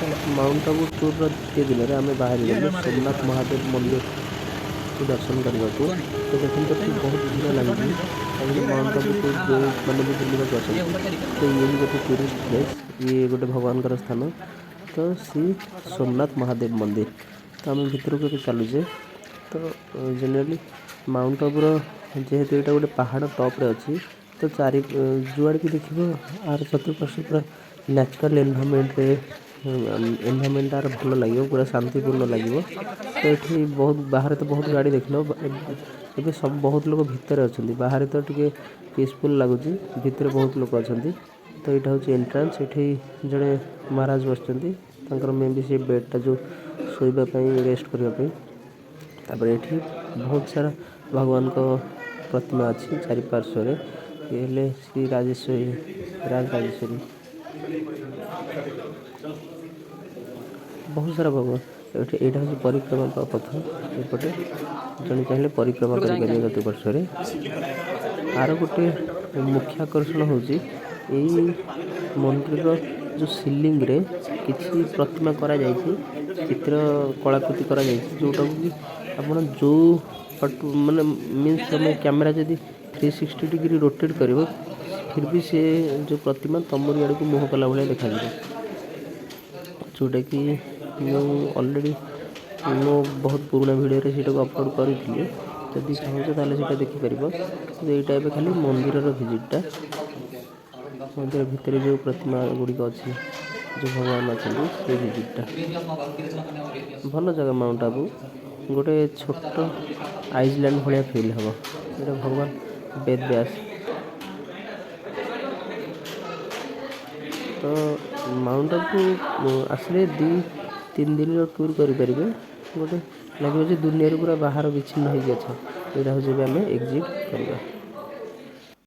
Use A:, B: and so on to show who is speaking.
A: Mount Abu tour द्वितीय दिन में आम बाहर गलु सोमनाथ महादेव मंदिर को दर्शन करने को। तो देखते तो बहुत भीड़ लगी कहीं माउंट आबू टूर जो मैंने भी बुलवा तो ये भी गोटे टूरिस्ट प्लेस, ये गोटे भगवान स्थान। तो सी सोमनाथ महादेव मंदिर तो आम भितर को चलुचे। तो जेनराली माउंट आबूर जेहेतु यहाँ गोटे पहाड़ टॉप रे अच्छी तो चारि जुआड़ भी देखिए आर चतुर्पार्श्व पूरा नेचुरल एनवायरमेंट आर भल लगे, पूरा शांतिपूर्ण लगे। तो ये बहुत बाहर तो बहुत गाड़ी देख लो ये सब बहुत लोग भितर अच्छा बाहर तो टे पीसफुल लगुच भितर बहुत लोग अच्छा। तो यहाँ हूँ एंट्रांस, ये जड़े महाराज बस मे भी से बेडटा जो शोवाई रेस्ट करने ये बहुत सारा भगवान को प्रतिमा अच्छी चारिपार्श्व ये श्री राजेश्वरी राजेश्वरी बहुत सारा भगवान। यहाँ हूँ परिक्रमा पथ एपटे जड़े चाहिए परिक्रमा करें चतुर्पार्श्व। आर गोटे मुख्य आकर्षण हूँ मंदिर जो सिलिंग रे किसी प्रतिमा करा चित्र कलाकृति करा जोटा कि आप जो माने मीन्स तुम कैमेरा जब 360 डिग्री रोटेट कर फिर भी से जो प्रतिमा तुम आड़ को मुह कला भाया देखा जोटा कि ऑलरेडी मो बहुत पुराना वीडियो रे सीटा को अपलोड करी जदि चाहूँ तो देखिपर। यहाँ एवं खाली मंदिर विजिटा मंदिर भितर जो प्रतिमा गुड़िक अच्छी जो भगवान अच्छा से विजिटा भल जगह। माउंट आबू गोटे छोट आइसलैंड भाया फिल हम ये भगवान वेद व्यास। तो माउंट आबू आसले 2-3 दिन टूर करेंगे गोटे लगे दुनिया पूरा बाहर विच्छिन्न हो। यहाँ हूँ आम एग्जिट करवा।